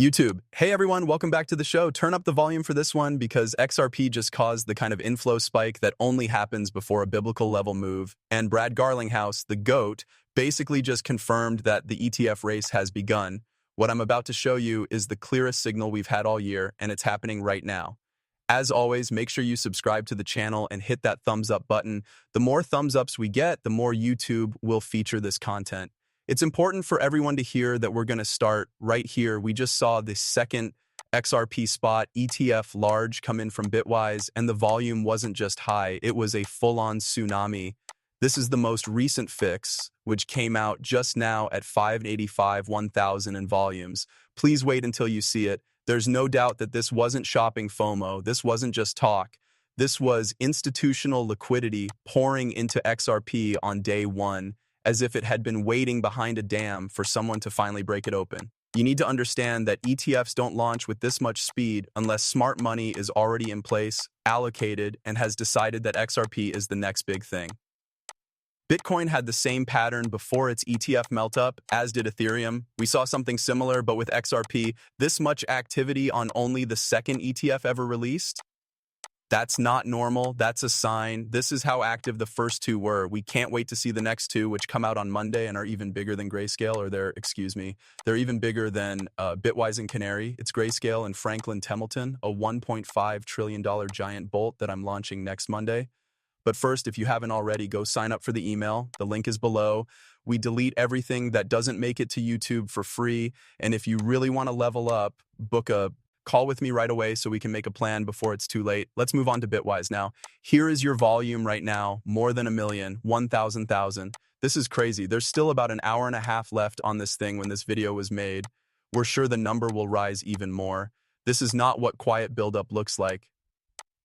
YouTube. Hey everyone, welcome back to the show. Turn up the volume for this one because XRP just caused the kind of inflow spike that only happens before a biblical level move. And Brad Garlinghouse, the GOAT, basically just confirmed that the ETF race has begun. What I'm about to show you is the clearest signal we've had all year, and it's happening right now. As always, make sure you subscribe to the channel and hit that thumbs up button. The more thumbs ups we get, the more YouTube will feature this content. It's important for everyone to hear that we're going to start right here. We just saw the second XRP spot ETF large come in from Bitwise, and the volume wasn't just high, it was a full-on tsunami. This is the most recent fix, which came out just now at 585 1,000 in volumes. Please wait until you see it. There's no doubt that this wasn't shopping FOMO. This wasn't just talk. This was institutional liquidity pouring into XRP on day one, as if it had been waiting behind a dam for someone to finally break it open. You need to understand that ETFs don't launch with this much speed unless smart money is already in place, allocated, and has decided that XRP is the next big thing. Bitcoin had the same pattern before its ETF melt-up, as did Ethereum. We saw something similar, but with XRP, this much activity on only the second ETF ever released? That's not normal. That's a sign. This is how active the first two were. We can't wait to see the next two, which come out on Monday and are even bigger than Grayscale, or they're even bigger than Bitwise and Canary. It's Grayscale and Franklin Templeton, a $1.5 trillion giant bolt that I'm launching next Monday. But first, if you haven't already, go sign up for the email. The link is below. We delete everything that doesn't make it to YouTube for free. And if you really want to level up, book a call with me right away so we can make a plan before it's too late. Let's move on to Bitwise now. Here is your volume right now, more than a million, 1,000,000. This is crazy. There's still about an hour and a half left on this thing when this video was made. We're sure the number will rise even more. This is not what quiet buildup looks like.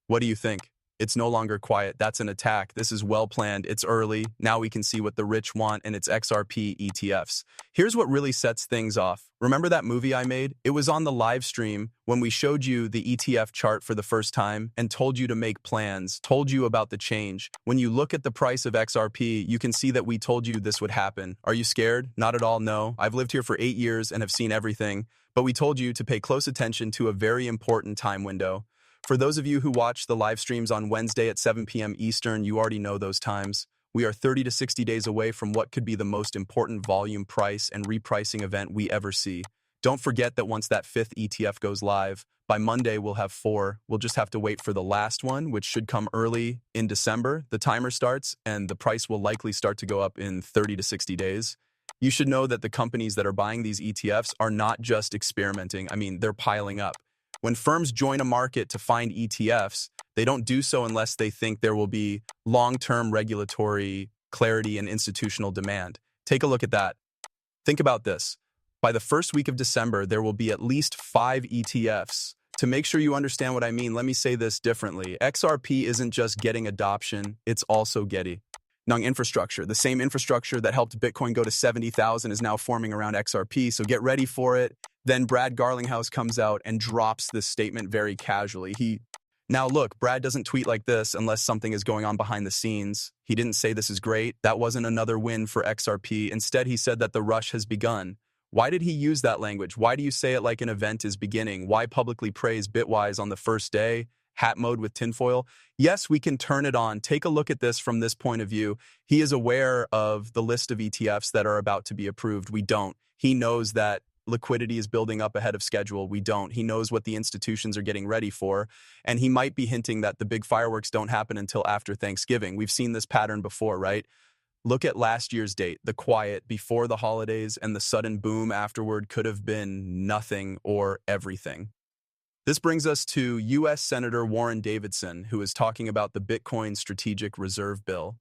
What do you think? It's no longer quiet. That's an attack. This is well planned. It's early. Now we can see what the rich want, and it's XRP ETFs. Here's what really sets things off. Remember that movie I made? It was on the live stream when we showed you the ETF chart for the first time and told you to make plans, told you about the change. When you look at the price of XRP, you can see that we told you this would happen. Are you scared? Not at all, no. I've lived here for 8 years and have seen everything, but we told you to pay close attention to a very important time window. For those of you who watch the live streams on Wednesday at 7 p.m. Eastern, you already know those times. We are 30 to 60 days away from what could be the most important volume price and repricing event we ever see. Don't forget that once that fifth ETF goes live, by Monday we'll have 4. We'll just have to wait for the last one, which should come early in December. The timer starts, and the price will likely start to go up in 30 to 60 days. You should know that the companies that are buying these ETFs are not just experimenting. They're piling up. When firms join a market to find ETFs, they don't do so unless they think there will be long-term regulatory clarity and institutional demand. Take a look at that. Think about this. By the first week of December, there will be at least 5 ETFs. To make sure you understand what I mean, let me say this differently. XRP isn't just getting adoption, it's also getting infrastructure. The same infrastructure that helped Bitcoin go to 70,000 is now forming around XRP, so get ready for it. Then Brad Garlinghouse comes out and drops this statement very casually. Now look, Brad doesn't tweet like this unless something is going on behind the scenes. He didn't say this is great. That wasn't another win for XRP. Instead, he said that the rush has begun. Why did he use that language? Why do you say it like an event is beginning? Why publicly praise Bitwise on the first day? Hat mode with tinfoil? Yes, we can turn it on. Take a look at this from this point of view. He is aware of the list of ETFs that are about to be approved. We don't. He knows that liquidity is building up ahead of schedule. We don't. He knows what the institutions are getting ready for, and he might be hinting that the big fireworks don't happen until after Thanksgiving. We've seen this pattern before, right? Look at last year's date. The quiet before the holidays and the sudden boom afterward could have been nothing or everything. This brings us to U.S. Senator Warren Davidson, who is talking about the Bitcoin Strategic Reserve Bill.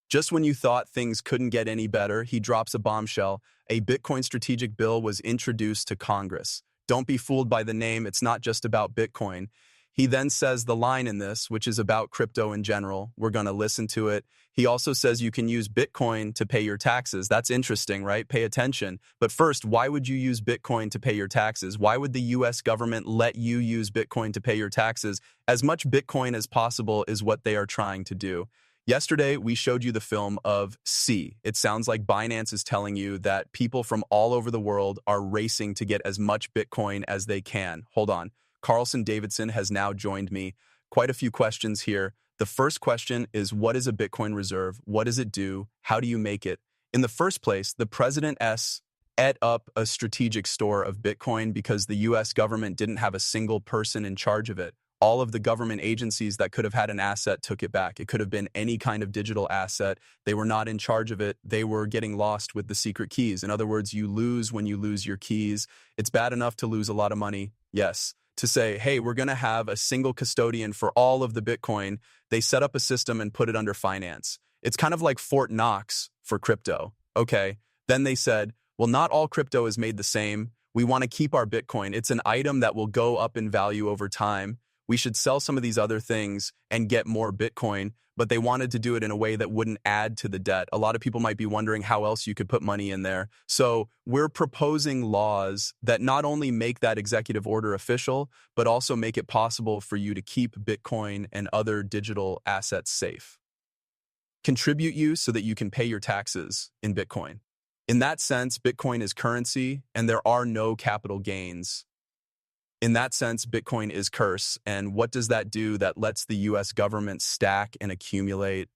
Just when you thought things couldn't get any better, he drops a bombshell. A Bitcoin strategic bill was introduced to Congress. Don't be fooled by the name. It's not just about Bitcoin. He then says the line in this, which is about crypto in general. We're going to listen to it. He also says you can use Bitcoin to pay your taxes. That's interesting, right? Pay attention. But first, why would you use Bitcoin to pay your taxes? Why would the U.S. government let you use Bitcoin to pay your taxes? As much Bitcoin as possible is what they are trying to do. Yesterday, we showed you the film of C. It sounds like Binance is telling you that people from all over the world are racing to get as much Bitcoin as they can. Hold on. Carlson Davidson has now joined me. Quite a few questions here. The first question is, what is a Bitcoin reserve? What does it do? How do you make it? In the first place, the President ate up a strategic store of Bitcoin because the US government didn't have a single person in charge of it. All of the government agencies that could have had an asset took it back. It could have been any kind of digital asset. They were not in charge of it. They were getting lost with the secret keys. In other words, you lose when you lose your keys. It's bad enough to lose a lot of money, yes. To say, hey, we're going to have a single custodian for all of the Bitcoin, they set up a system and put it under finance. It's kind of like Fort Knox for crypto. Okay, then they said, well, not all crypto is made the same. We want to keep our Bitcoin. It's an item that will go up in value over time. We should sell some of these other things and get more Bitcoin, but they wanted to do it in a way that wouldn't add to the debt. A lot of people might be wondering how else you could put money in there. So we're proposing laws that not only make that executive order official, but also make it possible for you to keep Bitcoin and other digital assets safe. Contribute you so that you can pay your taxes in Bitcoin. In that sense, Bitcoin is currency and there are no capital gains. In that sense, Bitcoin is curse. And what does that do? That lets the US government stack and accumulate.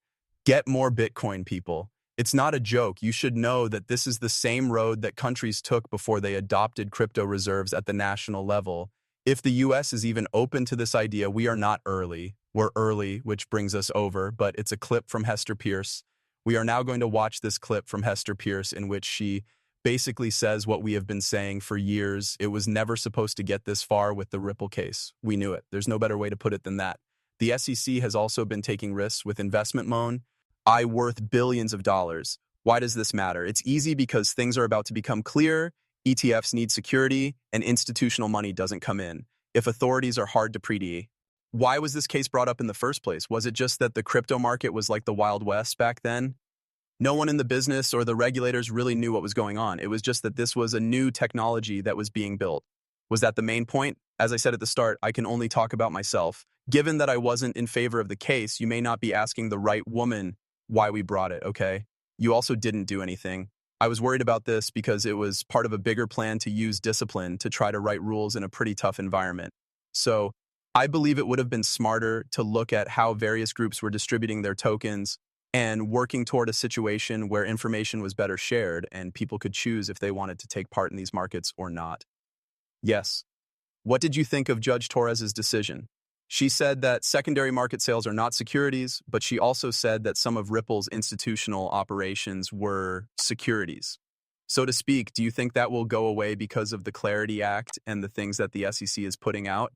Get more Bitcoin, people. It's not a joke. You should know that this is the same road that countries took before they adopted crypto reserves at the national level. If the US is even open to this idea, we are not early. We're early, which brings us over, but it's a clip from Hester Pierce. We are now going to watch this clip from Hester Pierce in which she basically says what we have been saying for years. It was never supposed to get this far with the Ripple case. We knew it. There's no better way to put it than that. The SEC has also been taking risks with investment loan, worth billions of dollars. Why does this matter? It's easy because things are about to become clear, ETFs need security, and institutional money doesn't come in. If authorities are hard to predict. Why was this case brought up in the first place? Was it just that the crypto market was like the Wild West back then? No one in the business or the regulators really knew what was going on. It was just that this was a new technology that was being built. Was that the main point? As I said at the start, I can only talk about myself. Given that I wasn't in favor of the case, you may not be asking the right woman why we brought it, okay? You also didn't do anything. I was worried about this because it was part of a bigger plan to use discipline to try to write rules in a pretty tough environment. So I believe it would have been smarter to look at how various groups were distributing their tokens and working toward a situation where information was better shared and people could choose if they wanted to take part in these markets or not. Yes. What did you think of Judge Torres's decision? She said that secondary market sales are not securities, but she also said that some of Ripple's institutional operations were securities. So to speak, do you think that will go away because of the Clarity Act and the things that the SEC is putting out?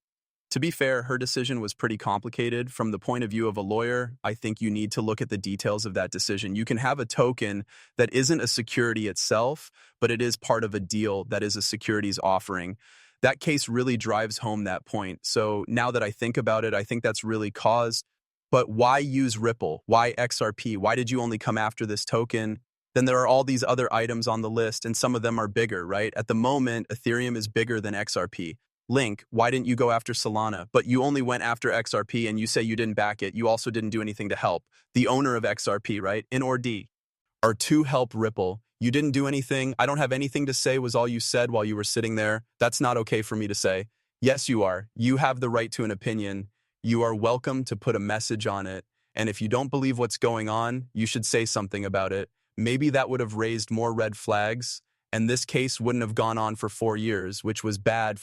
To be fair, her decision was pretty complicated. From the point of view of a lawyer, I think you need to look at the details of that decision. You can have a token that isn't a security itself, but it is part of a deal that is a securities offering. That case really drives home that point. So now that I think about it, I think that's really caused. But why use Ripple? Why XRP? Why did you only come after this token? Then there are all these other items on the list, and some of them are bigger, right? At the moment, Ethereum is bigger than XRP. Link, why didn't you go after Solana? But you only went after XRP and you say you didn't back it. You also didn't do anything to help. The owner of XRP, right? In or D. Are to help Ripple. You didn't do anything. I don't have anything to say was all you said while you were sitting there. That's not okay for me to say. Yes, you are. You have the right to an opinion. You are welcome to put a message on it. And if you don't believe what's going on, you should say something about it. Maybe that would have raised more red flags, and this case wouldn't have gone on for 4 years, which was bad